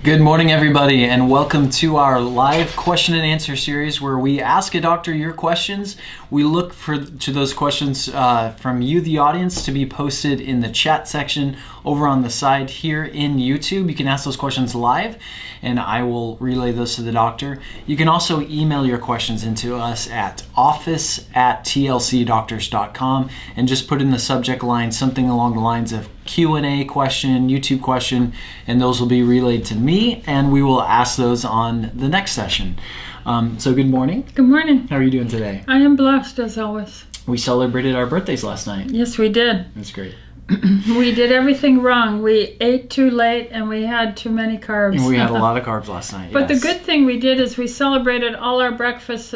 Good morning, everybody, and welcome to our live question and answer series where we ask a doctor your questions. We look to those questions from you, the audience, to be posted in the chat section over on the side here in YouTube. You can ask those questions live, and I will relay those to the doctor. You can also email your questions into us at office@tlcdoctors.com and just put in the subject line something along the lines of Q&A question, YouTube question, and those will be relayed to me, and we will ask those on the next session. So good morning. Good morning. How are you doing today? I am blessed as always. We celebrated our birthdays last night. Yes, we did. That's great. We did everything wrong. We ate too late and we had too many carbs. And we had a lot of carbs last night. But yes. the good thing we did is we celebrated all our birthdays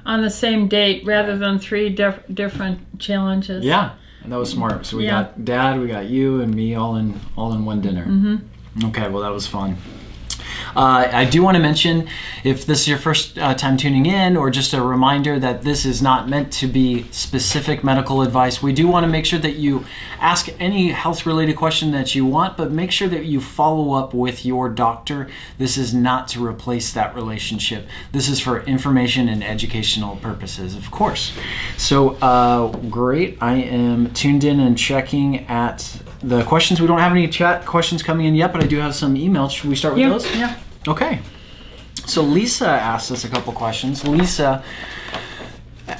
on the same date rather than three different challenges. Yeah, that was smart. So we got Dad, we got you, and me all in one dinner. Mm-hmm. Okay, well that was fun. I do want to mention, if this is your first time tuning in, or just a reminder that this is not meant to be specific medical advice, we do want to make sure that you ask any health-related question that you want, but make sure that you follow up with your doctor. This is not to replace that relationship. This is for information and educational purposes, of course. So, great. I am tuned in and checking at the questions. We don't have any chat questions coming in yet, but I do have some emails. Should we start with those? Yeah. Okay. So Lisa asked us a couple questions. Lisa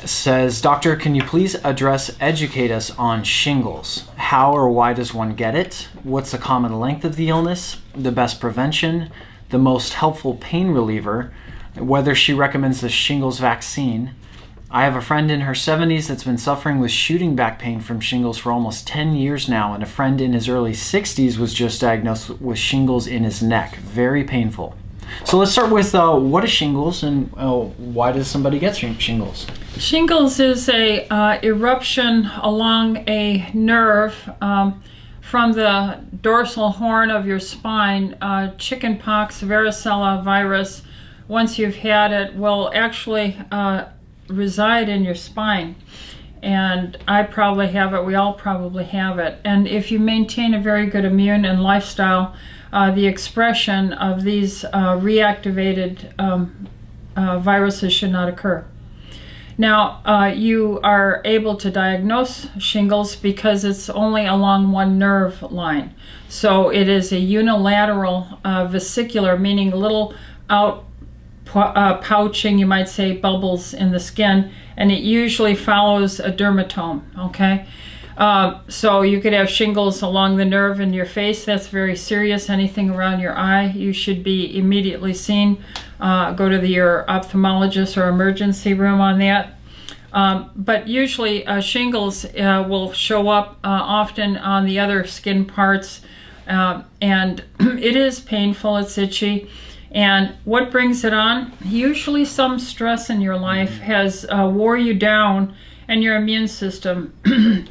says, Doctor, can you please educate us on shingles? How or why does one get it? What's the common length of the illness? The best prevention? The most helpful pain reliever? Whether she recommends the shingles vaccine? I have a friend in her 70s that's been suffering with shooting back pain from shingles for almost 10 years now, and a friend in his early 60s was just diagnosed with shingles in his neck. Very painful. So let's start with what is shingles, and why does somebody get shingles? Shingles is a eruption along a nerve from the dorsal horn of your spine. Chickenpox, varicella virus, once you've had it, will actually reside in your spine, and I probably have it. We all probably have it. And if you maintain a very good immune and lifestyle, the expression of these reactivated viruses should not occur. Now, you are able to diagnose shingles because it's only along one nerve line. So it is a unilateral vesicular, meaning little pouching, you might say, bubbles in the skin, and it usually follows a dermatome, okay? So you could have shingles along the nerve in your face. That's very serious. Anything around your eye, you should be immediately seen. Go to your ophthalmologist or emergency room on that. But usually shingles will show up often on the other skin parts, and it is painful, it's itchy. And what brings it on? Usually some stress in your life has wore you down, and your immune system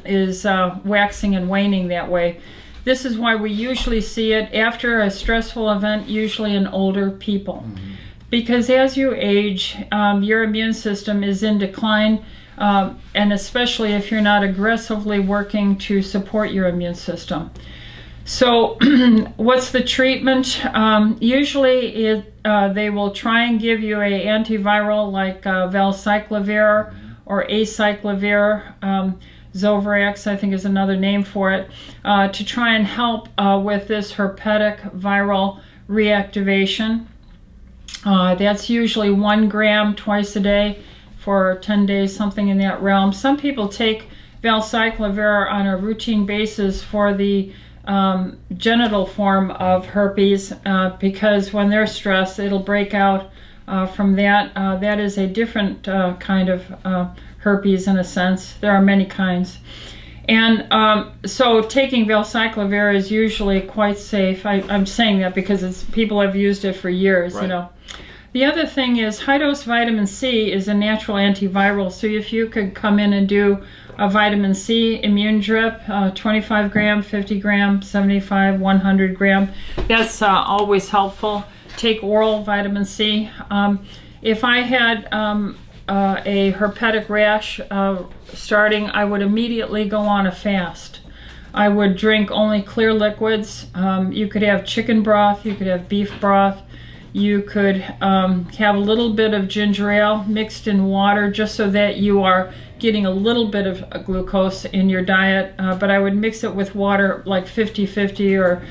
is waxing and waning that way. This is why we usually see it after a stressful event, usually in older people. Mm-hmm. Because as you age, your immune system is in decline, and especially if you're not aggressively working to support your immune system. So what's the treatment? Usually they will try and give you an antiviral like valcyclovir or acyclovir. Zovirax, I think, is another name for it, to try and help with this herpetic viral reactivation. That's usually 1 gram twice a day for 10 days, something in that realm. Some people take valcyclovir on a routine basis for the genital form of herpes because when they're stressed, it'll break out from that. That is a different kind of herpes in a sense. There are many kinds. And so taking valcyclovir is usually quite safe. I'm saying that because people have used it for years, right. You know. The other thing is high-dose vitamin C is a natural antiviral. So if you could come in and do a vitamin C immune drip, 25 gram, 50 gram, 75, 100 gram, that's always helpful. Take oral vitamin C. If I had a herpetic rash starting, I would immediately go on a fast. I would drink only clear liquids. You could have chicken broth, you could have beef broth, you could have a little bit of ginger ale mixed in water just so that you are getting a little bit of glucose in your diet, but I would mix it with water like 50-50 or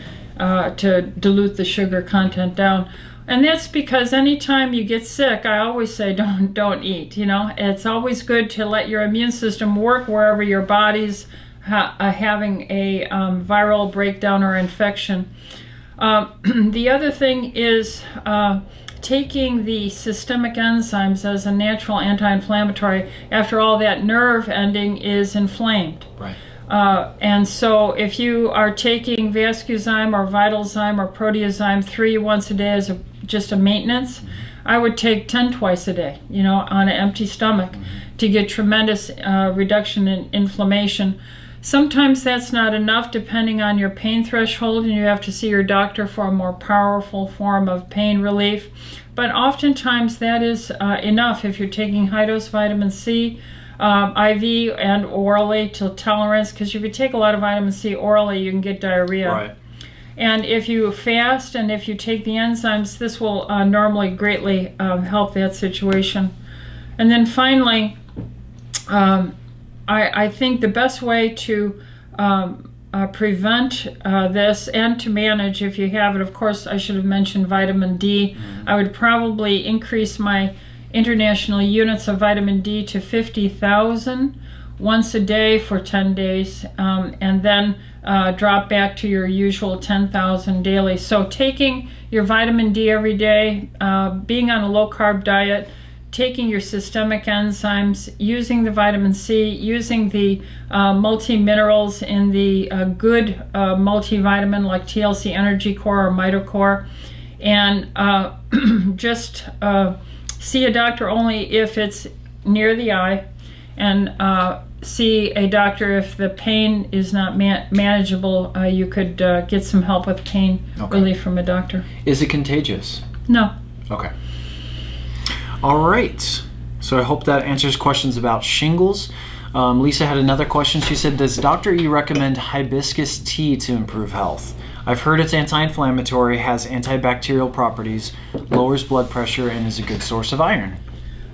to dilute the sugar content down. And that's because anytime you get sick, I always say don't eat. You know, it's always good to let your immune system work wherever your body's having a viral breakdown or infection. The other thing is taking the systemic enzymes as a natural anti-inflammatory after all that nerve ending is inflamed. Right. And so if you are taking Vascuzyme or Vitalzyme or Proteozyme 3 once a day as just a maintenance, I would take 10 twice a day, you know, on an empty stomach to get tremendous reduction in inflammation. Sometimes that's not enough depending on your pain threshold, and you have to see your doctor for a more powerful form of pain relief. But oftentimes that is enough if you're taking high-dose vitamin C, IV and orally to tolerance, because if you take a lot of vitamin C orally, you can get diarrhea. Right. And if you fast and if you take the enzymes, this will normally greatly help that situation. And then finally, I think the best way to prevent this and to manage, if you have it, of course, I should have mentioned vitamin D. I would probably increase my international units of vitamin D to 50,000 once a day for 10 days, and then drop back to your usual 10,000 daily. So taking your vitamin D every day, being on a low-carb diet, taking your systemic enzymes, using the vitamin C, using the multi-minerals in the good multivitamin like TLC Energy Core or Mitocore, and just see a doctor only if it's near the eye, and see a doctor if the pain is not manageable. You could get some help with pain relief from a doctor. Is it contagious? No. Okay. All right. So I hope that answers questions about shingles. Lisa had another question. She said, does Dr. E recommend hibiscus tea to improve health? I've heard it's anti-inflammatory, has antibacterial properties, lowers blood pressure, and is a good source of iron.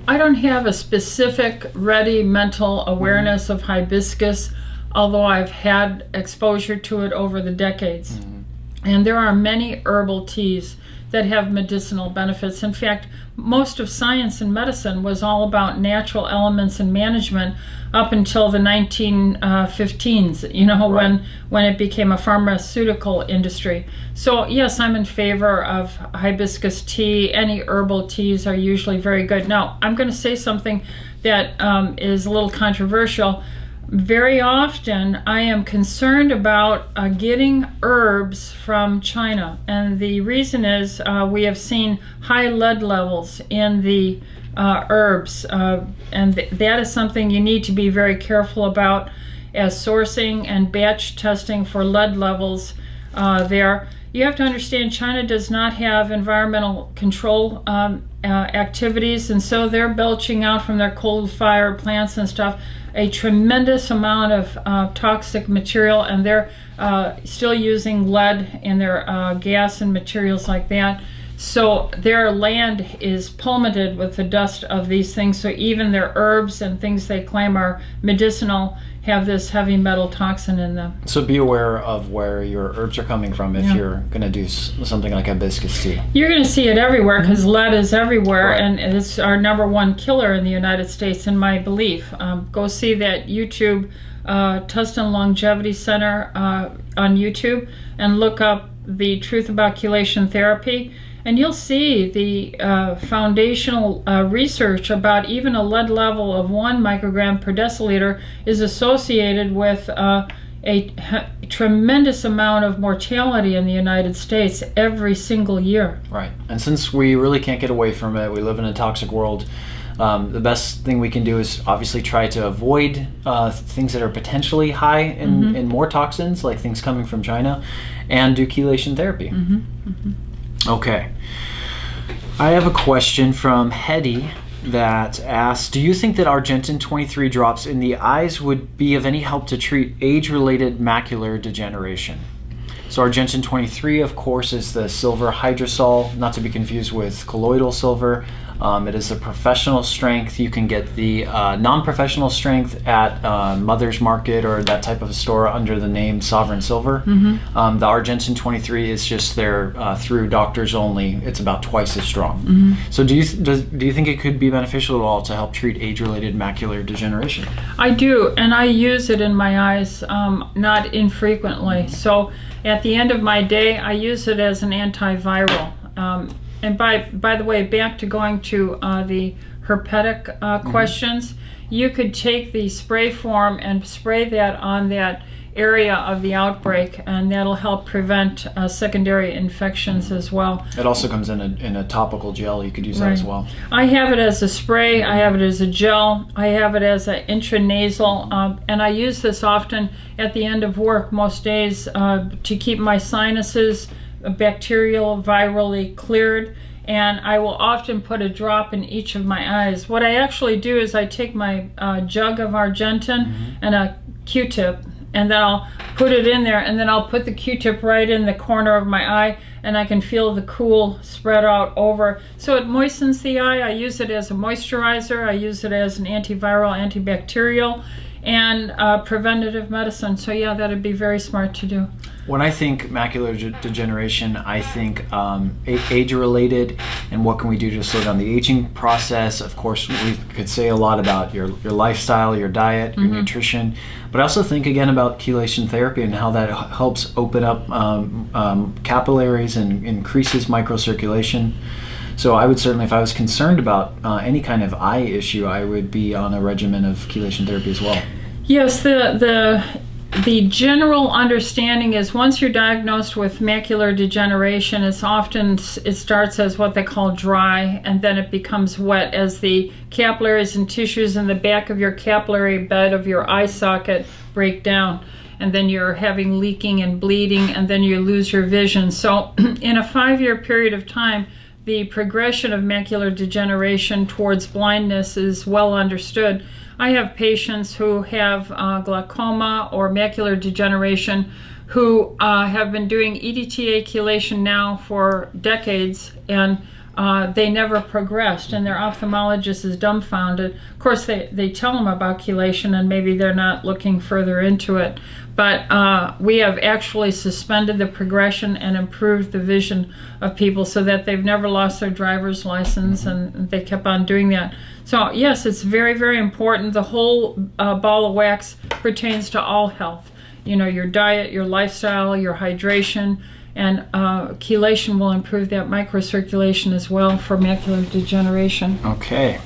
I don't have a specific ready mental awareness of hibiscus, although I've had exposure to it over the decades. And there are many herbal teas that have medicinal benefits. In fact, most of science and medicine was all about natural elements and management up until the 1915s, you know, Right. when it became a pharmaceutical industry. So yes, I'm in favor of hibiscus tea. Any herbal teas are usually very good. Now, I'm going to say something that is a little controversial. Very often I am concerned about getting herbs from China, and the reason is we have seen high lead levels in the herbs, and that is something you need to be very careful about as sourcing and batch testing for lead levels there. You have to understand China does not have environmental control activities, and so they're belching out from their coal-fired plants and stuff a tremendous amount of toxic material, and they're still using lead in their gas and materials like that. So their land is plummeted with the dust of these things, so even their herbs and things they claim are medicinal have this heavy metal toxin in them. So be aware of where your herbs are coming from if you're going to do something like hibiscus tea. You're going to see it everywhere because lead is everywhere, Right. and it's our #1 killer in the United States, in my belief. Go see that YouTube Tustin Longevity Center on YouTube and look up the truth about chelation therapy, and you'll see the foundational research about even a lead level of 1 microgram per deciliter is associated with a tremendous amount of mortality in the United States every single year. Right. And since we really can't get away from it, we live in a toxic world, the best thing we can do is obviously try to avoid things that are potentially high in more toxins, like things coming from China, and do chelation therapy. Okay. I have a question from Hetty. that asks, do you think that Argentine 23 drops in the eyes would be of any help to treat age-related macular degeneration? So Argentine 23, of course, is the silver hydrosol, not to be confused with colloidal silver. It is the professional strength. You can get the non-professional strength at Mother's Market or that type of store under the name Sovereign Silver. The Argentine 23 is just there through doctors only. It's about twice as strong. So do you think it could be beneficial at all to help treat age-related macular degeneration? I do, and I use it in my eyes not infrequently. So at the end of my day, I use it as an antiviral. And by the way, back to going to the herpetic questions, you could take the spray form and spray that on that area of the outbreak, and that'll help prevent secondary infections as well. It also comes in a topical gel. You could use that as well. I have it as a spray. I have it as a gel. I have it as an intranasal, and I use this often at the end of work most days to keep my sinuses bacterial, virally cleared, and I will often put a drop in each of my eyes. What I actually do is I take my jug of Argentine and a Q-tip, and then I'll put it in there, and then I'll put the Q-tip right in the corner of my eye, and I can feel the cool spread out over. So it moistens the eye. I use it as a moisturizer. I use it as an antiviral, antibacterial, and preventative medicine. So yeah, that'd be very smart to do. When I think macular degeneration, I think age-related, and what can we do to slow down the aging process. Of course, we could say a lot about your lifestyle, your diet, your nutrition, but I also think again about chelation therapy and how that helps open up capillaries and increases microcirculation. So I would certainly, if I was concerned about any kind of eye issue, I would be on a regimen of chelation therapy as well. Yes, the general understanding is once you're diagnosed with macular degeneration, it starts as what they call dry, and then it becomes wet as the capillaries and tissues in the back of your capillary bed of your eye socket break down. And then you're having leaking and bleeding, and then you lose your vision. So in a 5-year period of time, the progression of macular degeneration towards blindness is well understood. I have patients who have glaucoma or macular degeneration who have been doing EDTA chelation now for decades, and they never progressed, and their ophthalmologist is dumbfounded. Of course, they tell them about chelation, and maybe they're not looking further into it. But we have actually suspended the progression and improved the vision of people so that they've never lost their driver's license, and they kept on doing that. So yes, it's very, very important. The whole ball of wax pertains to all health. You know, your diet, your lifestyle, your hydration, and chelation will improve that microcirculation as well for macular degeneration. Okay.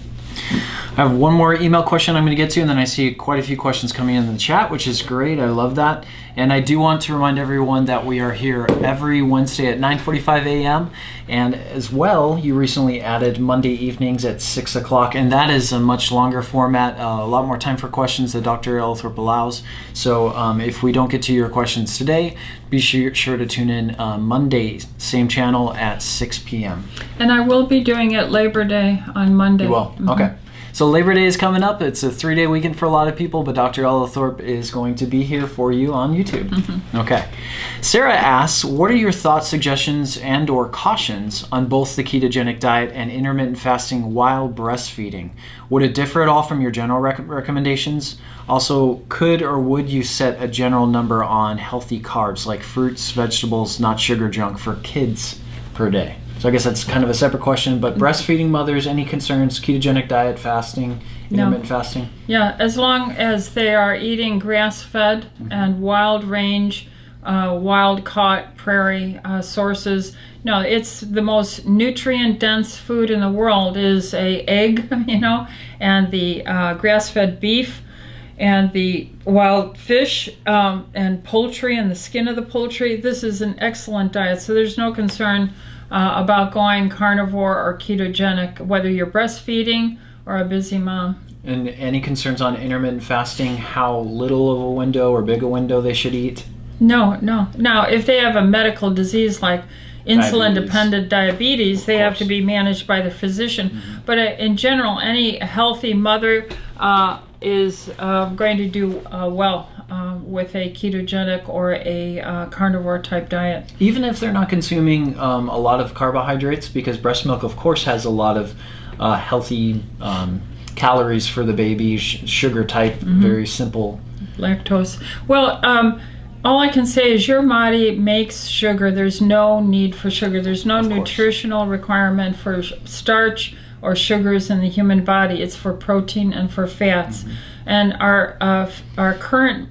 I have one more email question I'm going to get to, and then I see quite a few questions coming in the chat, which is great. I love that. And I do want to remind everyone that we are here every Wednesday at 9:45 a.m. And as well, you recently added Monday evenings at 6 o'clock, and that is a much longer format, a lot more time for questions that Dr. Ellithorpe allows. So if we don't get to your questions today, be sure to tune in Monday, same channel at 6 p.m. And I will be doing it Labor Day on Monday. You will? Okay. So Labor Day is coming up. It's a 3-day weekend for a lot of people, but Dr. Ellithorpe is going to be here for you on YouTube. Okay. Sarah asks, what are your thoughts, suggestions, and or cautions on both the ketogenic diet and intermittent fasting while breastfeeding? Would it differ at all from your general recommendations? Also, could or would you set a general number on healthy carbs like fruits, vegetables, not sugar junk for kids per day? So I guess that's kind of a separate question, but breastfeeding mothers, any concerns, ketogenic diet, fasting, intermittent fasting? Yeah, as long as they are eating grass-fed and wild range, wild-caught prairie sources. No, it's the most nutrient-dense food in the world is a egg, and the grass-fed beef, and the wild fish and poultry and the skin of the poultry. This is an excellent diet, so there's no concern about going carnivore or ketogenic, whether you're breastfeeding or a busy mom. And any concerns on intermittent fasting, how little of a window or big a window they should eat? No. Now, if they have a medical disease like insulin-dependent diabetes, they have to be managed by the physician. But in general, any healthy mother is going to do well with a ketogenic or a carnivore type diet. Even if they're not consuming a lot of carbohydrates, because breast milk, of course, has a lot of healthy calories for the baby, sugar type, very simple. Lactose. Well, all I can say is your body makes sugar. There's no need for sugar. There's no nutritional requirement for starch or sugars in the human body. It's for protein and for fats. And our current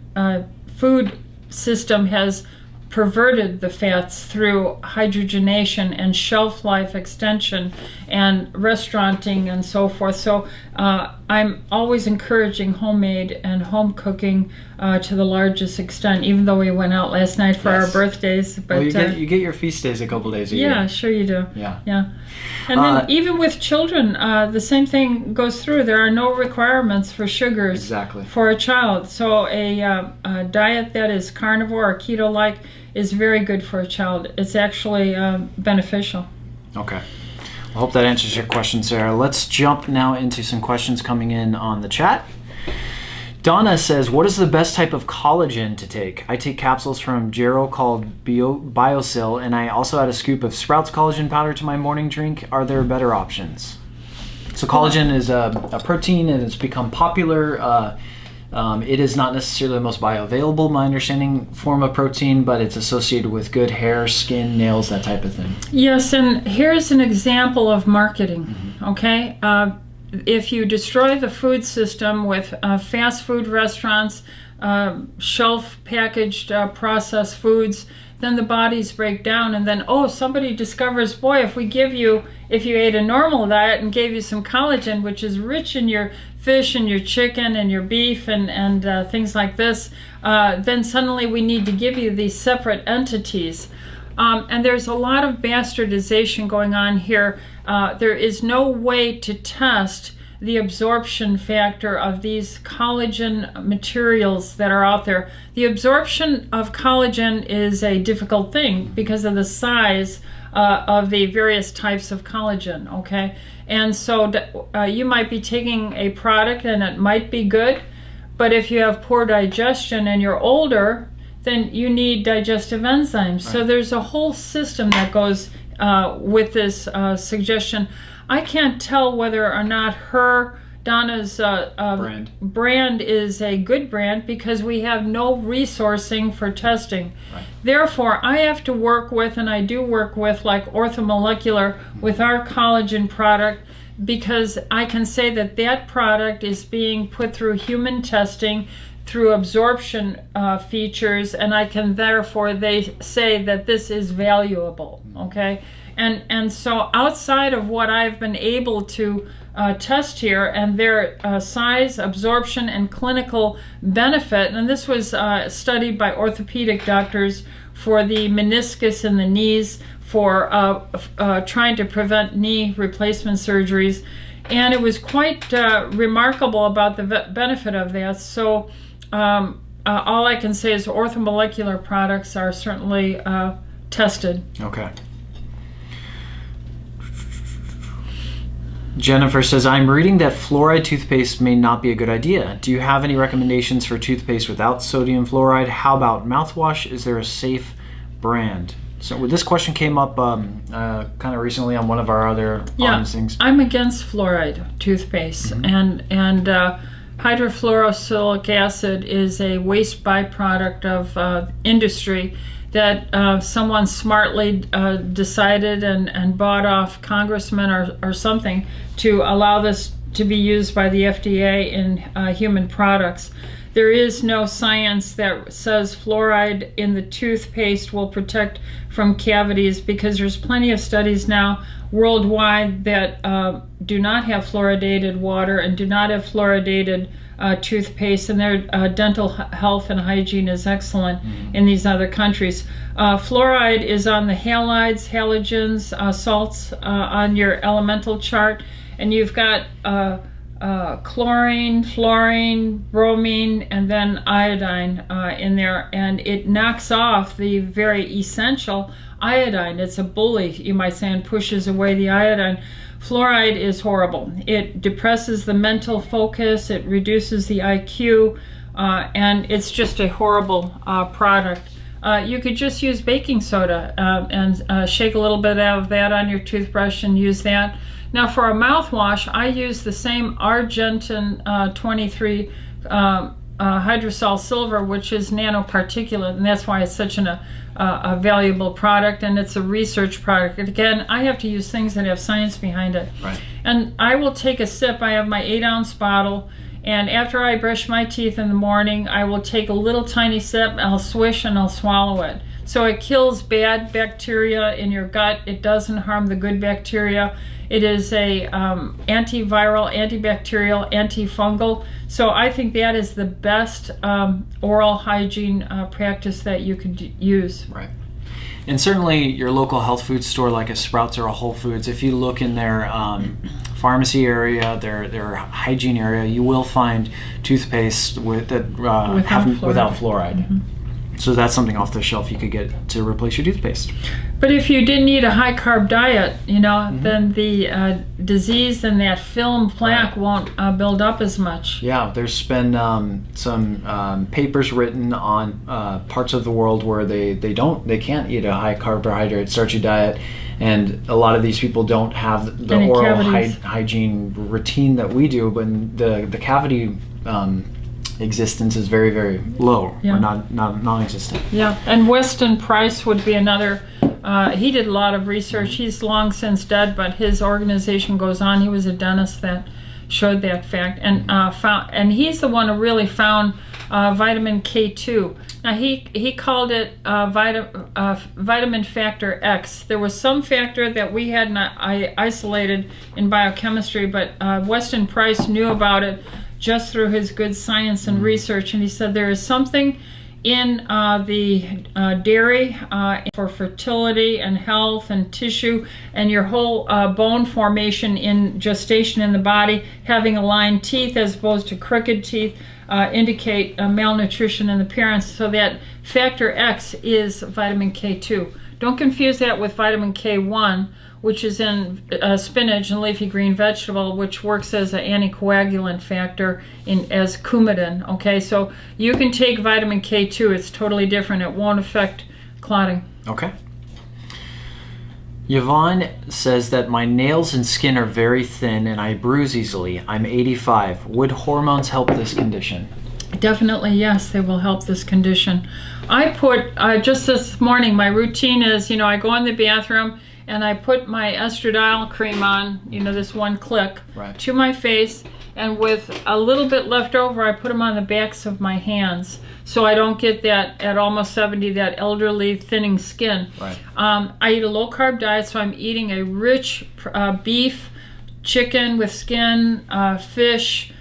food system has perverted the fats through hydrogenation and shelf life extension and restauranting and so forth. So I'm always encouraging homemade and home cooking to the largest extent, even though we went out last night for our birthdays. But well, you get your feast days a couple days a year. Yeah, sure you do. Yeah. And then even with children, the same thing goes through. There are no requirements for sugars for a child. So a diet that is carnivore or keto-like is very good for a child. It's actually beneficial. Okay. I hope that answers your question, Sarah. Let's jump now into some questions coming in on the chat. Donna says, what is the best type of collagen to take? I take capsules from Gero called BioSil, and I also add a scoop of Sprouts collagen powder to my morning drink. Are there better options? So collagen is a protein, and it's become popular. It is not necessarily the most bioavailable, my understanding, form of protein, but it's associated with good hair, skin, nails, that type of thing. Yes, and here's an example of marketing, okay? If you destroy the food system with fast food restaurants, shelf-packaged processed foods, then the bodies break down, and then, somebody discovers, boy, if you ate a normal diet and gave you some collagen, which is rich in your fish and your chicken and your beef and things like this, then suddenly we need to give you these separate entities. And there's a lot of bastardization going on here. There is no way to test the absorption factor of these collagen materials that are out there. The absorption of collagen is a difficult thing because of the size of the various types of collagen, okay? And so you might be taking a product and it might be good, but if you have poor digestion and you're older, then you need digestive enzymes. Right. So there's a whole system that goes with this suggestion. I can't tell whether or not Donna's brand is a good brand because we have no resourcing for testing. Right. Therefore, I have to work with, and I do work with, like Orthomolecular with our collagen product, because I can say that that product is being put through human testing through absorption features, and I can therefore they say that this is valuable, okay? And so outside of what I've been able to test here and their size, absorption, and clinical benefit, and this was studied by orthopedic doctors for the meniscus in the knees, for trying to prevent knee replacement surgeries, and it was quite remarkable about the benefit of that. So all I can say is orthomolecular products are certainly tested. Okay. Jennifer says, I'm reading that fluoride toothpaste may not be a good idea. Do you have any recommendations for toothpaste without sodium fluoride? How about mouthwash? Is there a safe brand? So this question came up kind of recently on one of our other things. I'm against fluoride toothpaste, and hydrofluorosilicic acid is a waste byproduct of industry that someone smartly decided and bought off congressmen or something to allow this to be used by the FDA in human products. There is no science that says fluoride in the toothpaste will protect from cavities, because there's plenty of studies now worldwide that do not have fluoridated water and do not have fluoridated toothpaste, and their dental health and hygiene is excellent in these other countries. Fluoride is on the halides, halogens, salts on your elemental chart, and you've got chlorine, fluorine, bromine, and then iodine in there, and it knocks off the very essential iodine. It's a bully, you might say, and pushes away the iodine. Fluoride is horrible. It depresses the mental focus, it reduces the IQ, and it's just a horrible product. You could just use baking soda and shake a little bit of that on your toothbrush and use that. Now for a mouthwash, I use the same Argentine 23 hydrosol silver, which is nanoparticulate, and that's why it's such a valuable product, and it's a research product. And again, I have to use things that have science behind it. Right. And I will take a sip. I have my 8-ounce bottle, and after I brush my teeth in the morning, I will take a little tiny sip, I'll swish, and I'll swallow it. So it kills bad bacteria in your gut. It doesn't harm the good bacteria. It is a antiviral, antibacterial, antifungal. So I think that is the best oral hygiene practice that you could use. Right. And certainly your local health food store like a Sprouts or a Whole Foods, if you look in their pharmacy area, their hygiene area, you will find toothpaste without fluoride. Mm-hmm. So that's something off the shelf you could get to replace your toothpaste. But if you didn't eat a high carb diet, then the disease and that film plaque won't build up as much. Yeah, there's been some papers written on parts of the world where they can't eat a high carbohydrate starchy diet, and a lot of these people don't have the oral hygiene routine that we do, but the cavity existence is very, very low, or non-existent. Yeah, and Weston Price would be another. He did a lot of research. He's long since dead, but his organization goes on. He was a dentist that showed that fact, and he's the one who really found vitamin K2. Now he called it vitamin factor X. There was some factor that we hadn't isolated in biochemistry, but Weston Price knew about it just through his good science and research, and he said there is something in the dairy for fertility and health and tissue and your whole bone formation in gestation in the body. Having aligned teeth as opposed to crooked teeth indicate malnutrition in the parents, so that factor X is vitamin K2. Don't confuse that with vitamin K1, which is in spinach and leafy green vegetable, which works as an anticoagulant factor as Coumadin. Okay, so you can take vitamin K2. It's totally different. It won't affect clotting. Okay. Yvonne says that my nails and skin are very thin and I bruise easily. I'm 85. Would hormones help this condition? Definitely, yes, they will help this condition. I put, just this morning, my routine is, I go in the bathroom and I put my estradiol cream on, this one click, to my face, and with a little bit left over, I put them on the backs of my hands, so I don't get that, at almost 70, that elderly thinning skin. Right. I eat a low-carb diet, so I'm eating a rich beef, chicken with skin, fish,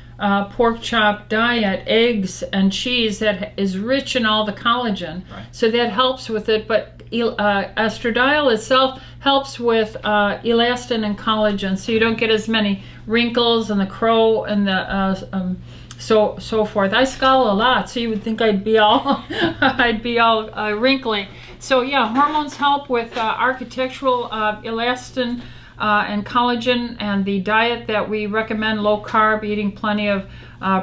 pork chop diet, eggs and cheese that is rich in all the collagen. Right. So that helps with it, but estradiol itself helps with elastin and collagen, so you don't get as many wrinkles and the crow and the so forth. I scowl a lot, so you would think I'd be all wrinkly. So yeah, hormones help with architectural elastin and collagen, and the diet that we recommend, low carb, eating plenty of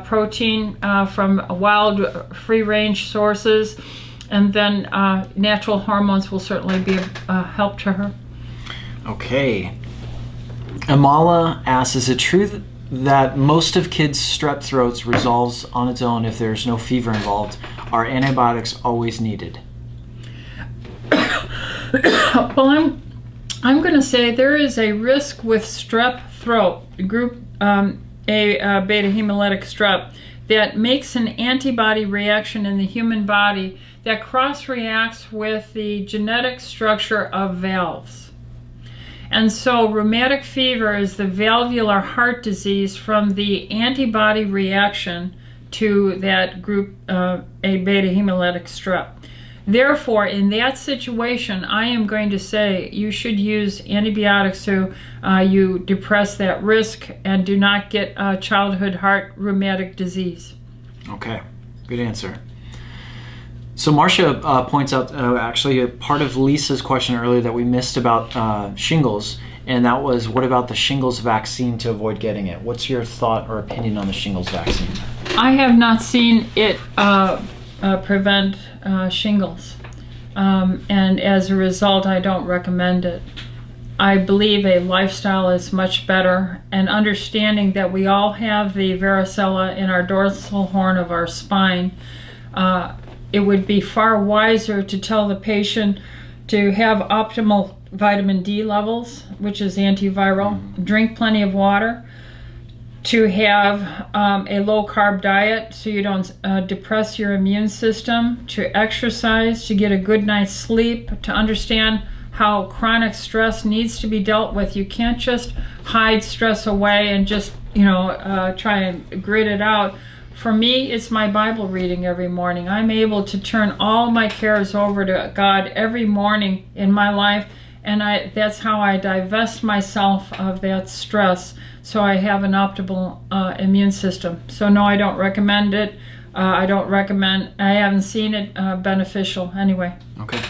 protein from wild free-range sources, and then natural hormones will certainly be a help to her. Okay. Amala asks, is it true that most of kids' strep throats resolves on its own if there's no fever involved? Are antibiotics always needed? Well, I'm going to say there is a risk with strep throat, group A beta hemolytic strep, that makes an antibody reaction in the human body that cross-reacts with the genetic structure of valves. And so rheumatic fever is the valvular heart disease from the antibody reaction to that group A beta hemolytic strep. Therefore, in that situation, I am going to say you should use antibiotics so you depress that risk and do not get childhood heart rheumatic disease. Okay, good answer. So Marcia points out actually a part of Lisa's question earlier that we missed about shingles, and that was, what about the shingles vaccine to avoid getting it? What's your thought or opinion on the shingles vaccine? I have not seen it prevent shingles, and as a result, I don't recommend it. I believe a lifestyle is much better, and understanding that we all have the varicella in our dorsal horn of our spine, it would be far wiser to tell the patient to have optimal vitamin D levels, which is antiviral, drink plenty of water, to have a low-carb diet so you don't depress your immune system, to exercise, to get a good night's sleep, to understand how chronic stress needs to be dealt with. You can't just hide stress away and just, try and grit it out. For me, it's my Bible reading every morning. I'm able to turn all my cares over to God every morning in my life, and that's how I divest myself of that stress, so I have an optimal immune system. So no, I don't recommend it. I haven't seen it beneficial anyway. Okay.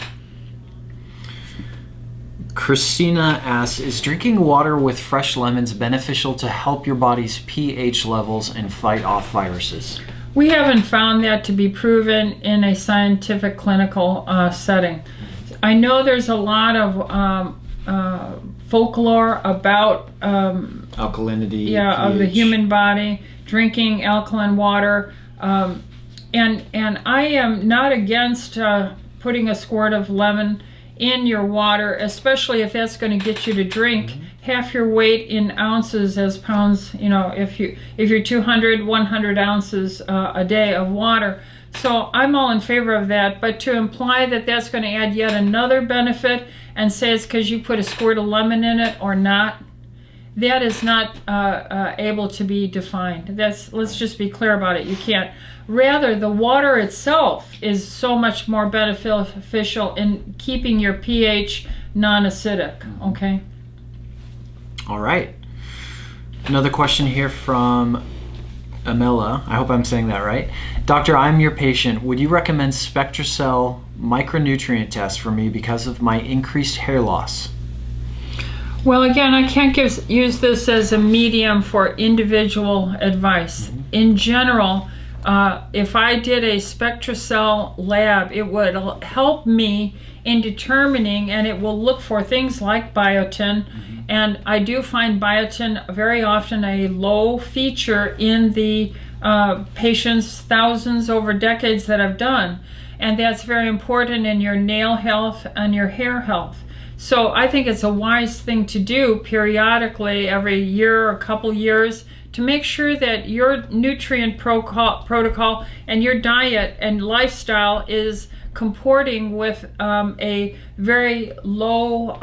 Christina asks, is drinking water with fresh lemons beneficial to help your body's pH levels and fight off viruses? We haven't found that to be proven in a scientific clinical setting. I know there's a lot of folklore about alkalinity, of the human body, drinking alkaline water, and I am not against putting a squirt of lemon in your water, especially if that's going to get you to drink half your weight in ounces as pounds. If you're 200, 100 ounces a day of water. So I'm all in favor of that, but to imply that that's going to add yet another benefit and say it's because you put a squirt of lemon in it or not, that is not able to be defined. Let's just be clear about it. You can't. Rather, the water itself is so much more beneficial in keeping your pH non-acidic, okay? All right. Another question here from Amela. I hope I'm saying that right. Doctor, I'm your patient. Would you recommend SpectraCell micronutrient test for me because of my increased hair loss? Well, again, I can't use this as a medium for individual advice. In general, if I did a SpectraCell lab, it would help me in determining, and it will look for things like biotin, and I do find biotin very often a low feature in the patients, thousands over decades that I've done, and that's very important in your nail health and your hair health. So I think it's a wise thing to do periodically, every year or a couple years, to make sure that your nutrient protocol and your diet and lifestyle is comporting with a very low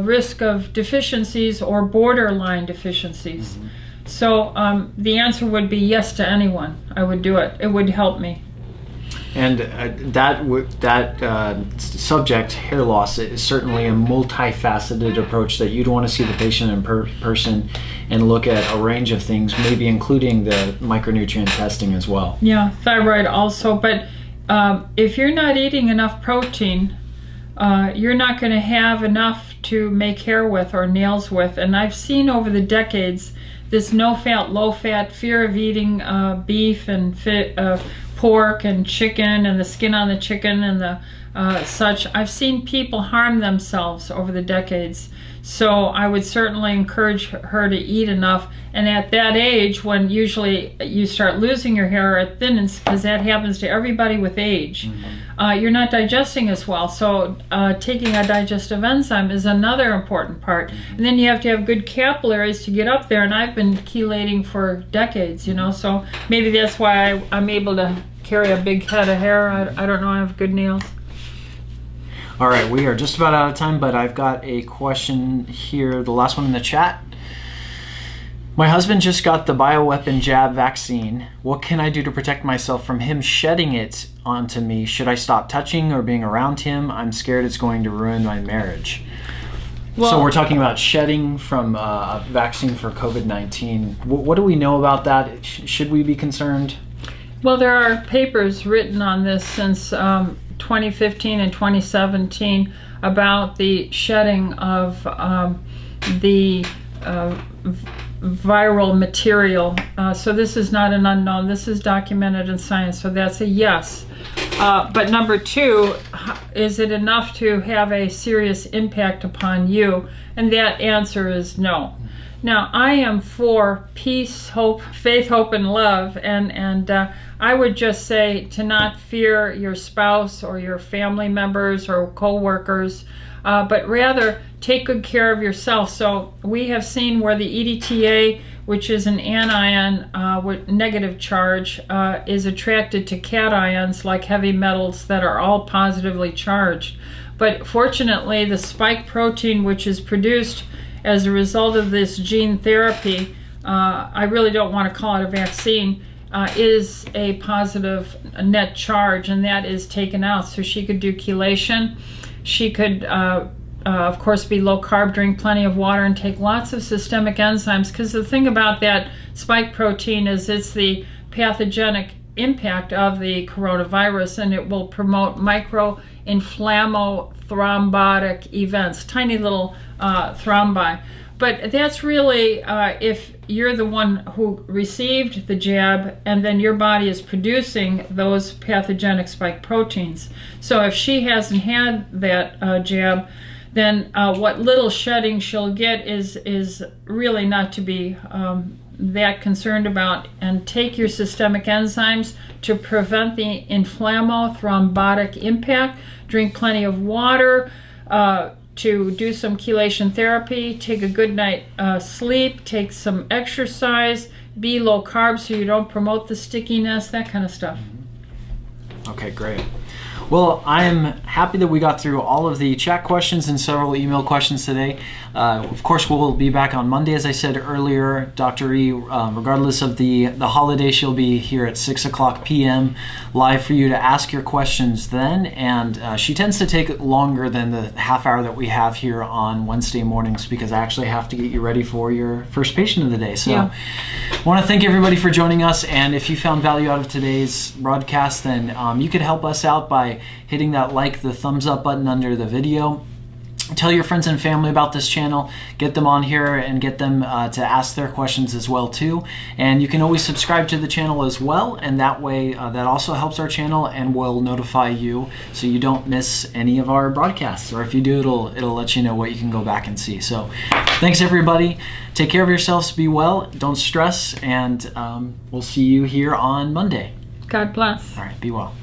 risk of deficiencies or borderline deficiencies. So the answer would be yes to anyone. I would do it. It would help me. And that subject, hair loss, is certainly a multifaceted approach that you'd want to see the patient in person and look at a range of things, maybe including the micronutrient testing as well. Yeah, thyroid also. But if you're not eating enough protein, you're not going to have enough to make hair with or nails with. And I've seen over the decades this no-fat, low-fat fear of eating beef and pork and chicken and the skin on the chicken and the such. I've seen people harm themselves over the decades. So I would certainly encourage her to eat enough. And at that age, when usually you start losing your hair or it thins, because that happens to everybody with age, you're not digesting as well. So taking a digestive enzyme is another important part. And then you have to have good capillaries to get up there. And I've been chelating for decades, so maybe that's why I'm able to carry a big head of hair. I don't know, I have good nails. All right, we are just about out of time, but I've got a question here, the last one in the chat. My husband just got the bioweapon jab vaccine. What can I do to protect myself from him shedding it onto me? Should I stop touching or being around him? I'm scared it's going to ruin my marriage. Well, so we're talking about shedding from a vaccine for COVID-19. What do we know about that? Should we be concerned? Well, there are papers written on this since 2015 and 2017 about the shedding of the viral material. So this is not an unknown. This is documented in science. So that's a yes. But number two, is it enough to have a serious impact upon you? And that answer is no. Now, I am for peace, hope, faith, hope, and love. And I would just say to not fear your spouse or your family members or co-workers, but rather take good care of yourself. So we have seen where the EDTA, which is an anion with negative charge, is attracted to cations like heavy metals that are all positively charged. But fortunately, the spike protein, which is produced as a result of this gene therapy, I really don't want to call it a vaccine, is a positive net charge, and that is taken out. So she could do chelation. She could, of course, be low carb, drink plenty of water, and take lots of systemic enzymes. Because the thing about that spike protein is it's the pathogenic impact of the coronavirus, and it will promote micro-inflammothrombotic events, tiny little thrombi. But that's really if you're the one who received the jab and then your body is producing those pathogenic spike proteins. So if she hasn't had that jab, then what little shedding she'll get is really not to be that concerned about. And take your systemic enzymes to prevent the inflammothrombotic impact. Drink plenty of water, to do some chelation therapy, take a good night sleep, take some exercise, be low carb so you don't promote the stickiness, that kind of stuff. Okay, great. Well, I'm happy that we got through all of the chat questions and several email questions today. Of course, we'll be back on Monday, as I said earlier. Dr. E, regardless of the holiday, she'll be here at 6 o'clock p.m. live for you to ask your questions then. And she tends to take longer than the half hour that we have here on Wednesday mornings because I actually have to get you ready for your first patient of the day. So I want to thank everybody for joining us. And if you found value out of today's broadcast, then you could help us out by hitting that the thumbs up button under the video. Tell your friends and family about this channel. Get them on here and get them to ask their questions as well too. And you can always subscribe to the channel as well, and that way that also helps our channel and will notify you so you don't miss any of our broadcasts. Or if you do, it'll let you know what you can go back and see. So thanks everybody. Take care of yourselves. Be well. Don't stress. And we'll see you here on Monday. God bless. All right. Be well.